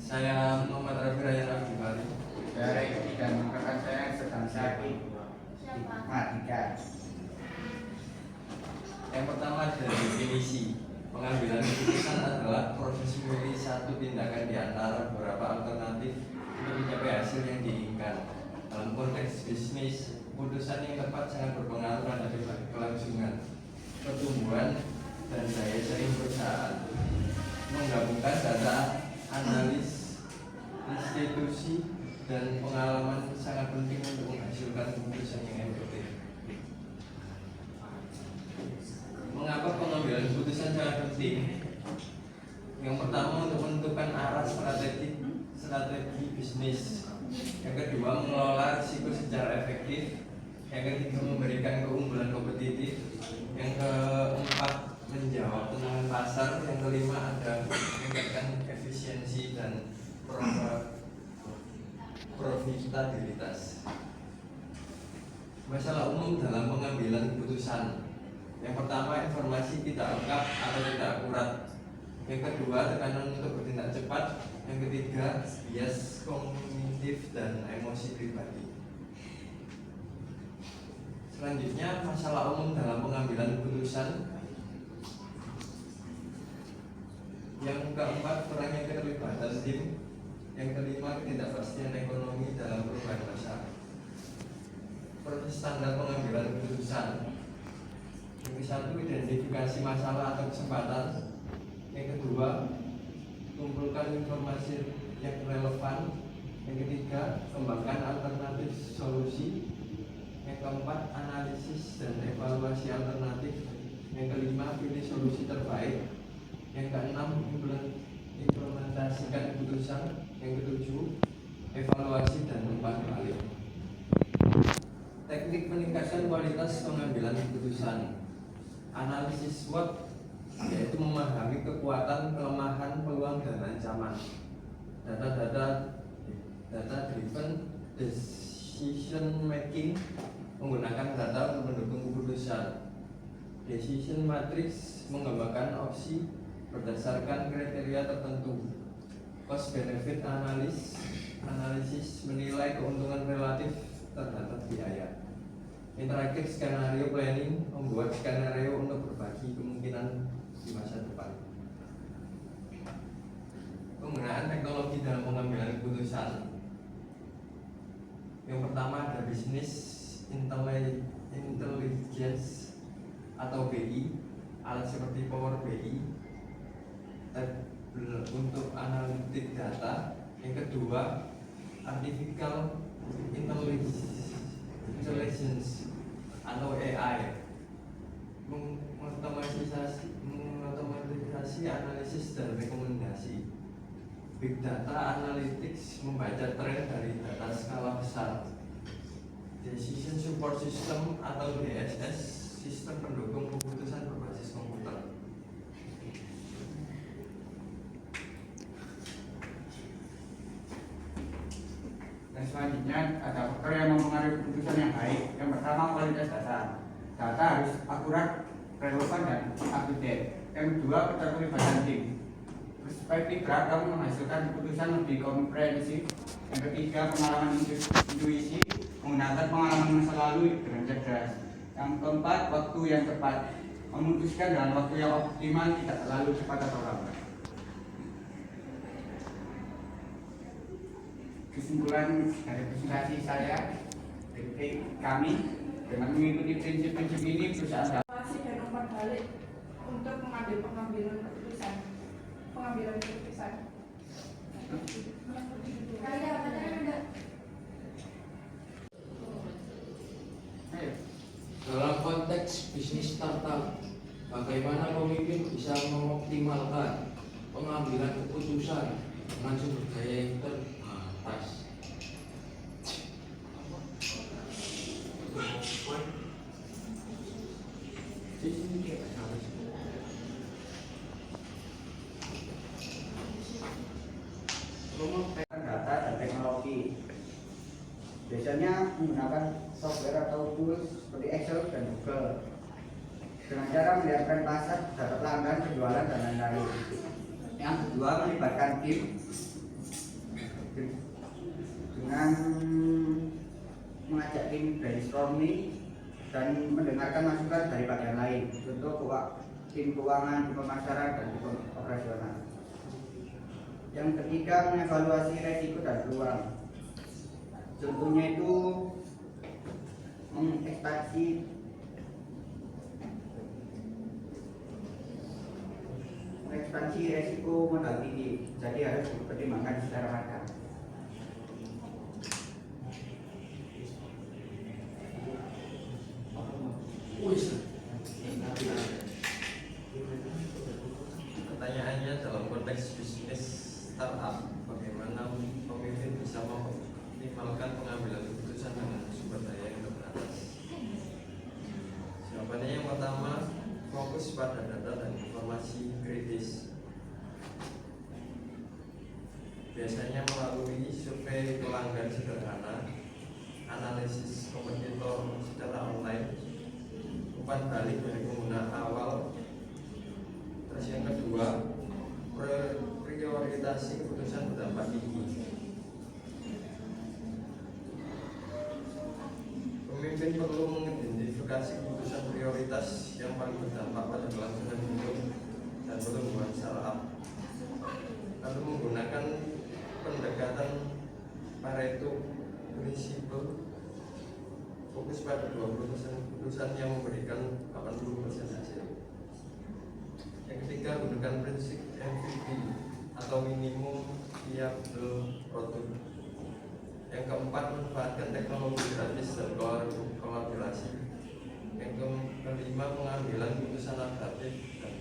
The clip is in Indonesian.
Saya Muhammad Rafi Rayyan Abdullah. Saya Reki dan rekan saya yang sedang sakit di Madika. Yang pertama adalah definisi. Pengambilan keputusan adalah proses memilih satu tindakan di antara beberapa alternatif untuk mencapai hasil yang diinginkan. Dalam konteks bisnis, keputusan yang tepat sangat berpengaruh pada kelangsungan, pertumbuhan, dan daya saing perusahaan. Menggabungkan data, analis, institusi, dan pengalaman sangat penting untuk menghasilkan keputusan yang efektif. Mengapa pengambilan keputusan sangat penting? Yang pertama, untuk menentukan arah strategi bisnis. Yang kedua, mengelola risiko secara efektif. Yang ketiga, memberikan keunggulan kompetitif. Yang keempat, menjawab tantangan pasar. Yang kelima, ada meningkatkan efisiensi dan profitabilitas. Masalah umum dalam pengambilan keputusan. Yang pertama, informasi tidak lengkap atau tidak akurat. Yang kedua, tekanan untuk bertindak cepat. Yang ketiga, bias kognitif dan emosi pribadi. Selanjutnya, masalah umum dalam pengambilan keputusan. Yang keempat, kurangnya keterlibatan tim. Yang kelima, ketidakpastian ekonomi dalam perubahan pasar. Proses standar pengambilan keputusan. Yang satu, identifikasi masalah atau kesempatan. Yang kedua, kumpulkan informasi yang relevan. Yang ketiga, kembangkan alternatif solusi. Yang keempat, analisis dan evaluasi alternatif. Yang kelima, pilih solusi terbaik. Yang keenam, implementasikan keputusan. Yang ketujuh, evaluasi dan umpan balik. Teknik meningkatkan kualitas pengambilan keputusan. Analisis SWOT, yaitu memahami kekuatan, kelemahan, peluang, dan ancaman. Data driven decision making, menggunakan data untuk mendukung keputusan. Decision matrix, menggambarkan opsi berdasarkan kriteria tertentu. Cost benefit analisis, menilai keuntungan relatif terhadap biaya. Interactive skenario planning, membuat skenario untuk berbagi kemungkinan di masa depan. Penggunaan teknologi dalam pengambilan keputusan. Yang pertama ada business intelligence atau BI, alat seperti Power BI untuk analitik data. Yang kedua, artificial intelligence atau AI, mengotomatisasi analisis dan rekomendasi. Big data analytics, membaca tren dari data skala besar. Decision support system atau DSS, sistem pendukung keputusan berbasis komputer. Dan selanjutnya ada faktor yang mempengaruhi keputusan yang baik. Yang pertama, kualitas data. Data harus akurat, relevan, dan up-to-date. Yang kedua, keterlibatan tim. Perspektif beragam menghasilkan keputusan lebih komprehensif. Yang ketiga, pengalaman intuisi, menggunakan pengalaman masa lalu dengan cerdas. Yang keempat, waktu yang tepat, memutuskan dalam waktu yang optimal, tidak terlalu cepat atau lambat. Kesimpulan dari presentasi saya dari kami, dengan mengikuti prinsip-prinsip ini, perusahaan dan umpan balik untuk pengambilan keputusan. Dalam konteks bisnis startup, bagaimana pemimpin bisa mengoptimalkan pengambilan keputusan dengan sumber daya yang terbatas? data dan teknologi. Biasanya menggunakan software atau tools seperti Excel dan Google dengan cara melihatkan pasar, data pelanggan, penjualan, dan lain-lain. Yang kedua, melibatkan tim dengan mengajak tim brainstorming dan mendengarkan masukan dari bagian lain, contoh tim keuangan, tim pemasaran, dan tim operasional. Yang ketiga, mengevaluasi resiko dan peluang. Contohnya itu mengekspansi resiko modal tinggi, jadi harus dipertimbangkan secara matang. Pertanyaannya dalam konteks bisnis startup, bagaimana pemimpin bisa mengoptimalkan pengambilan keputusan dengan sumber daya yang terbatas? Jawabannya yang pertama, fokus pada data dan informasi kritis. Biasanya melalui survei pelanggan sederhana, analisis kompetitor secara online, umpan balik dari pengguna awal. Terus yang kedua, prioritasi keputusan berdampak tinggi. Pemimpin perlu mengidentifikasi keputusan prioritas yang paling berdampak pada kelangsungan hidup dan pertumbuhan startup, lalu menggunakan pendekatan Pareto Principle, fokus pada 20% keputusan yang memberikan 80% hasil. Yang ketiga, gunakan prinsip MVP atau minimum viable product. Yang keempat, manfaatkan teknologi gratis dan kolaborasi. Yang kelima, pengambilan keputusan adaptif dan